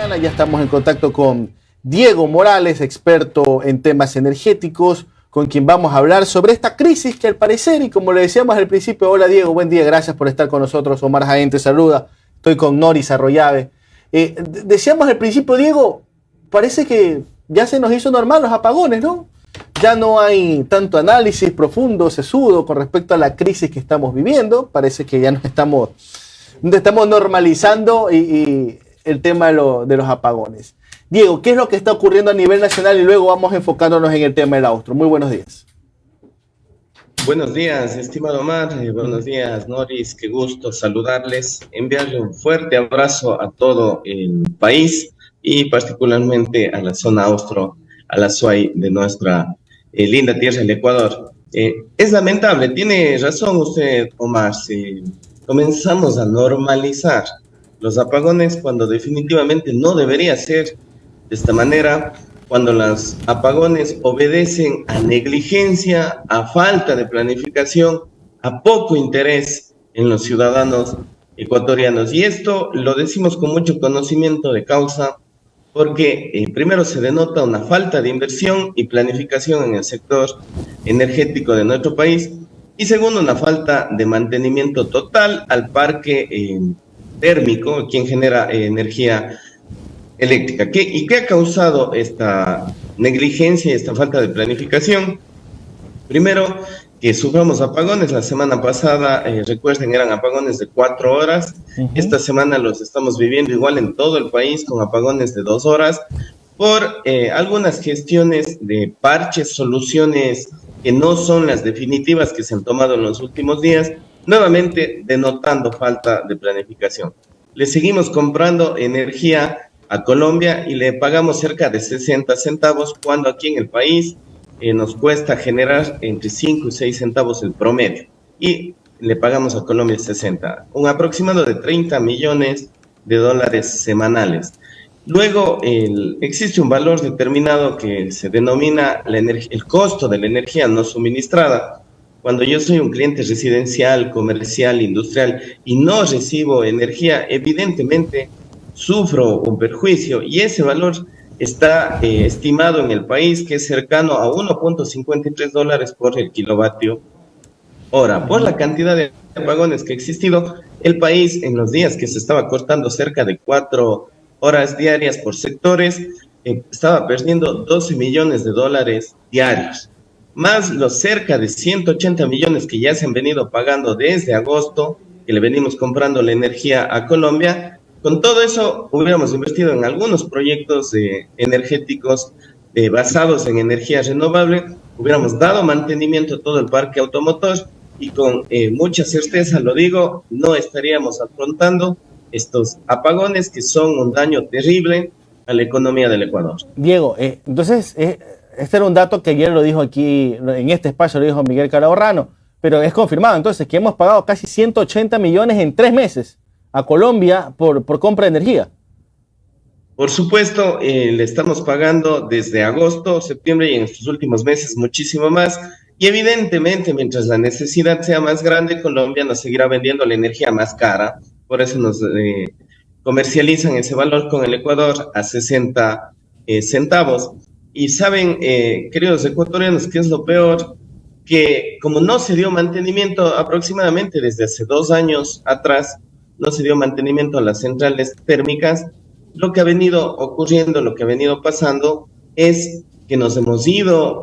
mañana. Ya estamos en contacto con Diego Morales, experto en temas energéticos, con quien vamos a hablar sobre esta crisis que al parecer, y como le decíamos al principio, hola Diego, buen día, gracias por estar con nosotros. Omar Jaén te saluda, estoy con Noris Arroyave. Decíamos al principio, Diego, parece que ya se nos hizo normal los apagones, ¿no? Ya no hay tanto análisis profundo, sesudo con respecto a la crisis que estamos viviendo. Parece que ya nos estamos normalizando y el tema de los apagones. Diego, ¿qué es lo que está ocurriendo a nivel nacional? Y luego vamos enfocándonos en el tema del austro. Muy buenos días. Buenos días, estimado Omar. Buenos días, Noris. Qué gusto saludarles. Enviarle un fuerte abrazo a todo el país y particularmente a la zona austro, a la SUAY de nuestra linda tierra, el Ecuador. Es lamentable, tiene razón usted, Omar, si comenzamos a normalizar los apagones cuando definitivamente no debería ser de esta manera, cuando los apagones obedecen a negligencia, a falta de planificación, a poco interés en los ciudadanos ecuatorianos. Y esto lo decimos con mucho conocimiento de causa, porque primero se denota una falta de inversión y planificación en el sector energético de nuestro país, y segundo, una falta de mantenimiento total al parque térmico, quien genera energía eléctrica. ¿Y qué ha causado esta negligencia y esta falta de planificación? Primero, que suframos apagones. La semana pasada, recuerden, eran apagones de 4 horas. Esta semana los estamos viviendo igual en todo el país con apagones de 2 horas por algunas gestiones de parches, soluciones que no son las definitivas que se han tomado en los últimos días, nuevamente denotando falta de planificación. Le seguimos comprando energía a Colombia y le pagamos cerca de 60 centavos, cuando aquí en el país nos cuesta generar entre 5 y 6 centavos el promedio, y le pagamos a Colombia 60, un aproximado de 30 millones de dólares semanales. Luego existe un valor determinado que se denomina el costo de la energía no suministrada. Cuando yo soy un cliente residencial, comercial, industrial y no recibo energía, evidentemente sufro un perjuicio, y ese valor está estimado en el país que es cercano a 1.53 dólares por el kilovatio hora. Por la cantidad de apagones que ha existido, el país en los días que se estaba cortando cerca de 4 horas diarias por sectores, estaba perdiendo 12 millones de dólares diarios, más los cerca de 180 millones que ya se han venido pagando desde agosto, que le venimos comprando la energía a Colombia. Con todo eso, hubiéramos invertido en algunos proyectos energéticos basados en energía renovable, hubiéramos dado mantenimiento a todo el parque automotor y con mucha certeza, lo digo, no estaríamos afrontando estos apagones que son un daño terrible a la economía del Ecuador. Diego, entonces, este era un dato que ayer lo dijo aquí, en este espacio lo dijo Miguel Calahorrano, pero es confirmado entonces que hemos pagado casi 180 millones en 3 meses a Colombia por compra de energía. Por supuesto, le estamos pagando desde agosto, septiembre y en estos últimos meses muchísimo más. Y evidentemente, mientras la necesidad sea más grande, Colombia nos seguirá vendiendo la energía más cara. Por eso nos comercializan ese valor con el Ecuador a 60 centavos. Y saben, queridos ecuatorianos, ¿qué es lo peor? Que como no se dio mantenimiento aproximadamente desde hace 2 años atrás, no se dio mantenimiento a las centrales térmicas, lo que ha venido ocurriendo, lo que ha venido pasando es que nos hemos ido,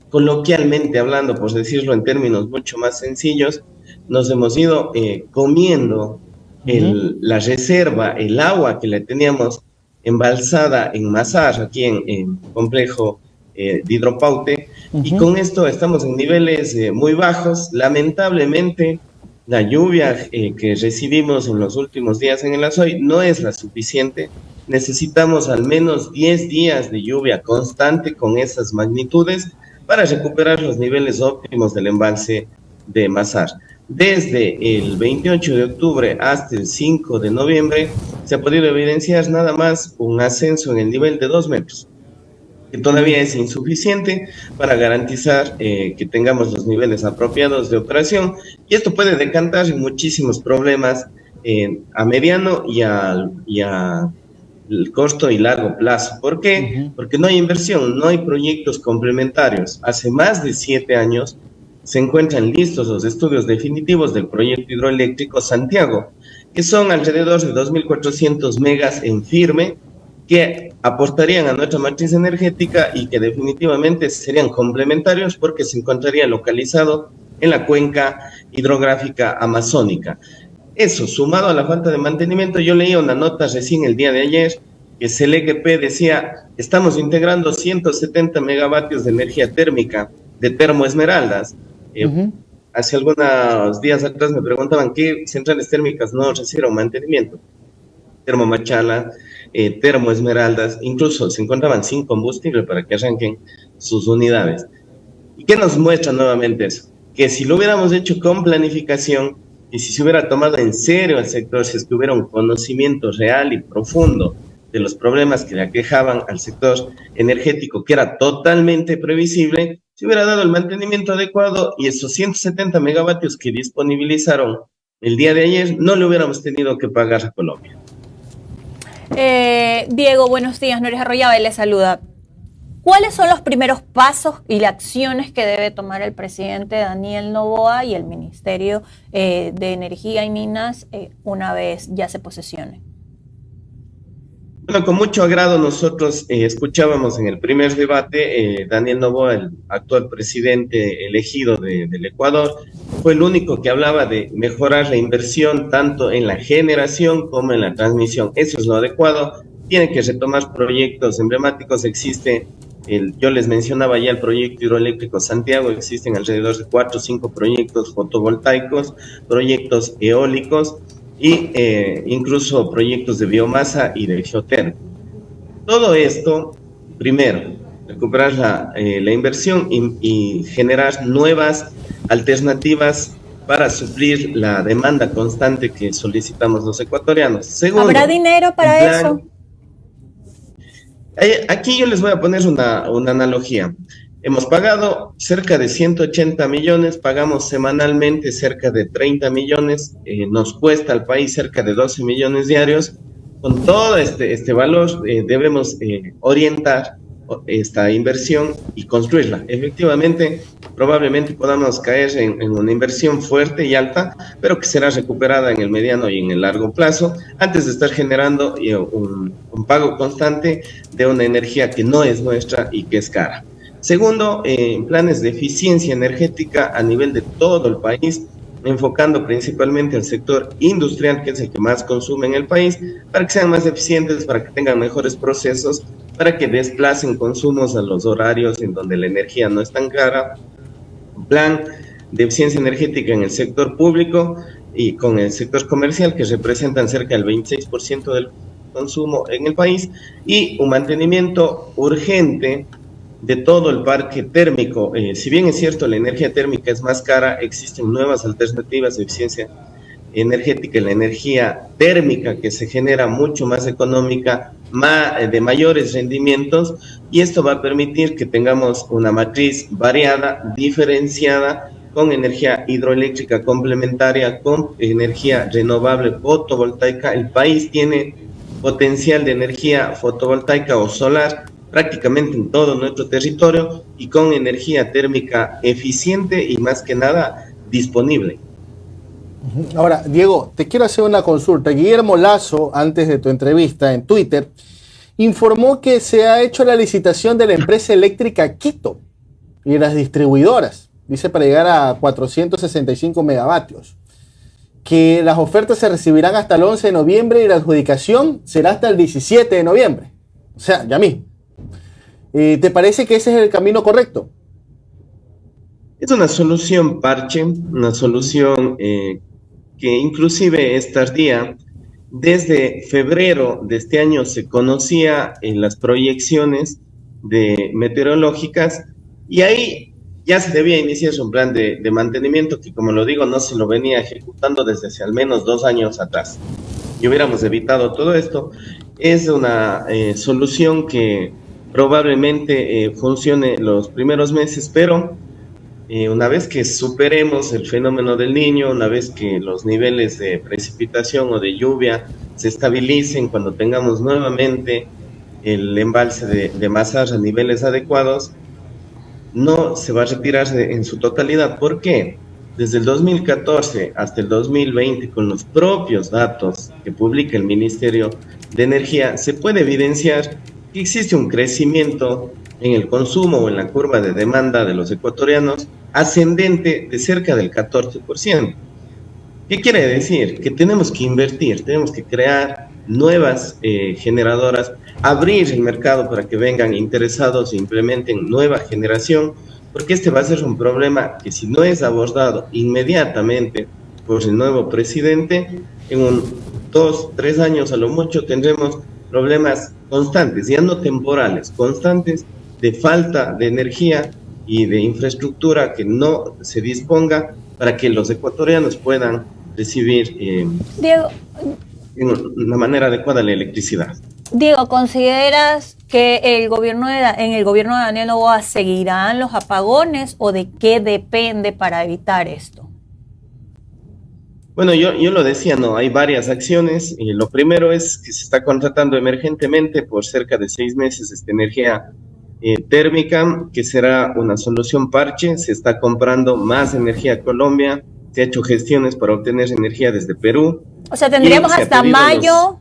coloquialmente hablando, por decirlo en términos mucho más sencillos, nos hemos ido comiendo la reserva, el agua que le teníamos embalsada en Mazar, aquí en complejo de Hidropaute, y con esto estamos en niveles muy bajos. Lamentablemente, la lluvia que recibimos en los últimos días en el Azoy no es la suficiente. Necesitamos al menos 10 días de lluvia constante con esas magnitudes para recuperar los niveles óptimos del embalse de Mazar. Desde el 28 de octubre hasta el 5 de noviembre se ha podido evidenciar nada más un ascenso en el nivel de 2 metros, que todavía es insuficiente para garantizar que tengamos los niveles apropiados de operación, y esto puede decantar en muchísimos problemas a mediano y a el corto y largo plazo. ¿Por qué? Porque no hay inversión, no hay proyectos complementarios. Hace más de 7 años se encuentran listos los estudios definitivos del proyecto hidroeléctrico Santiago, que son alrededor de 2.400 megas en firme, que aportarían a nuestra matriz energética y que definitivamente serían complementarios porque se encontraría localizado en la cuenca hidrográfica amazónica. Eso, sumado a la falta de mantenimiento, yo leía una nota recién el día de ayer que CLGP decía, estamos integrando 170 megavatios de energía térmica de Termoesmeraldas. Hace algunos días atrás me preguntaban qué centrales térmicas no recibieron mantenimiento. Termomachala, Termoesmeraldas, incluso se encontraban sin combustible para que arranquen sus unidades. ¿Y qué nos muestra nuevamente eso? Que si lo hubiéramos hecho con planificación y si se hubiera tomado en serio el sector, si es que hubiera un conocimiento real y profundo de los problemas que le aquejaban al sector energético, que era totalmente previsible, se hubiera dado el mantenimiento adecuado y esos 170 megavatios que disponibilizaron el día de ayer no le hubiéramos tenido que pagar a Colombia. Diego, buenos días. Noris Arroyave le saluda. ¿Cuáles son los primeros pasos y las acciones que debe tomar el presidente Daniel Noboa y el Ministerio de Energía y Minas una vez ya se posesione? Bueno, con mucho agrado nosotros escuchábamos en el primer debate, Daniel Noboa, el actual presidente elegido del Ecuador, fue el único que hablaba de mejorar la inversión tanto en la generación como en la transmisión. Eso es lo adecuado. Tiene que retomar proyectos emblemáticos. Yo les mencionaba ya el proyecto hidroeléctrico Santiago, existen alrededor de 4 o 5 proyectos fotovoltaicos, proyectos eólicos y incluso proyectos de biomasa y de geotérmica. Todo esto, primero, recuperar la inversión y generar nuevas alternativas para suplir la demanda constante que solicitamos los ecuatorianos. Segundo, ¿habrá dinero para eso? Aquí yo les voy a poner una analogía. Hemos pagado cerca de 180 millones, pagamos semanalmente cerca de 30 millones, nos cuesta al país cerca de 12 millones diarios. Con todo este valor debemos orientar esta inversión y construirla. Efectivamente, probablemente podamos caer en una inversión fuerte y alta, pero que será recuperada en el mediano y en el largo plazo, antes de estar generando un pago constante de una energía que no es nuestra y que es cara. Segundo, planes de eficiencia energética a nivel de todo el país, enfocando principalmente al sector industrial, que es el que más consume en el país, para que sean más eficientes, para que tengan mejores procesos, para que desplacen consumos a los horarios en donde la energía no es tan cara. Plan de eficiencia energética en el sector público y con el sector comercial, que representan cerca del 26% del consumo en el país, y un mantenimiento urgente de todo el parque térmico. Si bien es cierto, la energía térmica es más cara, existen nuevas alternativas de eficiencia energética, la energía térmica que se genera mucho más económica, de mayores rendimientos, y esto va a permitir que tengamos una matriz variada, diferenciada, con energía hidroeléctrica complementaria, con energía renovable fotovoltaica. El país tiene potencial de energía fotovoltaica o solar prácticamente en todo nuestro territorio y con energía térmica eficiente y más que nada disponible. Ahora, Diego, te quiero hacer una consulta. Guillermo Lazo, antes de tu entrevista en Twitter, informó que se ha hecho la licitación de la empresa eléctrica Quito y las distribuidoras, dice, para llegar a 465 megavatios, que las ofertas se recibirán hasta el 11 de noviembre y la adjudicación será hasta el 17 de noviembre. O sea, ya mismo. ¿Te parece que ese es el camino correcto? Es una solución parche, una solución que inclusive es tardía. Desde febrero de este año se conocía en las proyecciones meteorológicas y ahí ya se debía iniciar un plan de mantenimiento que, como lo digo, no se lo venía ejecutando desde hace al menos 2 años atrás. Y hubiéramos evitado todo esto. Es una solución que probablemente funcione los primeros meses, pero Una vez que superemos el fenómeno del Niño, una vez que los niveles de precipitación o de lluvia se estabilicen, cuando tengamos nuevamente el embalse de Masar a niveles adecuados, no se va a retirar en su totalidad. ¿Por qué? Desde el 2014 hasta el 2020, con los propios datos que publica el Ministerio de Energía, se puede evidenciar que existe un crecimiento en el consumo o en la curva de demanda de los ecuatorianos ascendente de cerca del 14%. ¿Qué quiere decir? Que tenemos que invertir, tenemos que crear nuevas generadoras, abrir el mercado para que vengan interesados e implementen nueva generación, porque este va a ser un problema que si no es abordado inmediatamente por el nuevo presidente, en 2, 3 años a lo mucho tendremos problemas constantes, ya no temporales, constantes de falta de energía y de infraestructura que no se disponga para que los ecuatorianos puedan recibir Diego, de una manera adecuada la electricidad. Diego, ¿consideras que en el gobierno de Daniel Noboa seguirán los apagones o de qué depende para evitar esto? Bueno, yo lo decía, no, hay varias acciones. Lo primero es que se está contratando emergentemente por cerca de 6 meses esta energía térmica, que será una solución parche. Se está comprando más energía a Colombia, se ha hecho gestiones para obtener energía desde Perú. O sea, tendríamos hasta mayo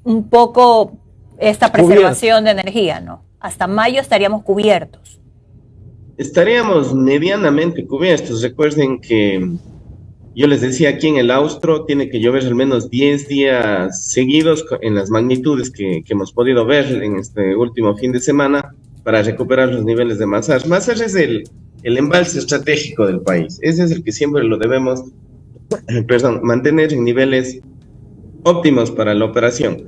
un poco esta preservación de energía, ¿no? Hasta mayo estaríamos cubiertos. Estaríamos medianamente cubiertos. Recuerden que yo les decía, aquí en el Austro tiene que llover al menos 10 días seguidos en las magnitudes que hemos podido ver en este último fin de semana para recuperar los niveles de Masar. Masar es el embalse estratégico del país. Ese es el que siempre lo debemos mantener en niveles óptimos para la operación.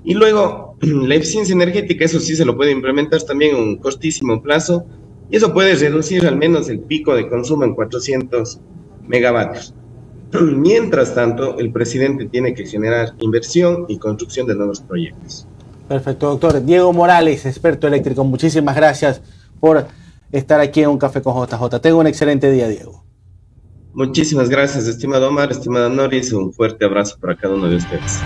Y luego, la eficiencia energética, eso sí se lo puede implementar también en un cortísimo plazo, y eso puede reducir al menos el pico de consumo en 400 megavatios. Mientras tanto, el presidente tiene que generar inversión y construcción de nuevos proyectos. Perfecto, doctor. Diego Morales, experto eléctrico, muchísimas gracias por estar aquí en Un Café con JJ. Tenga un excelente día, Diego. Muchísimas gracias, estimado Omar, estimada Noris, un fuerte abrazo para cada uno de ustedes.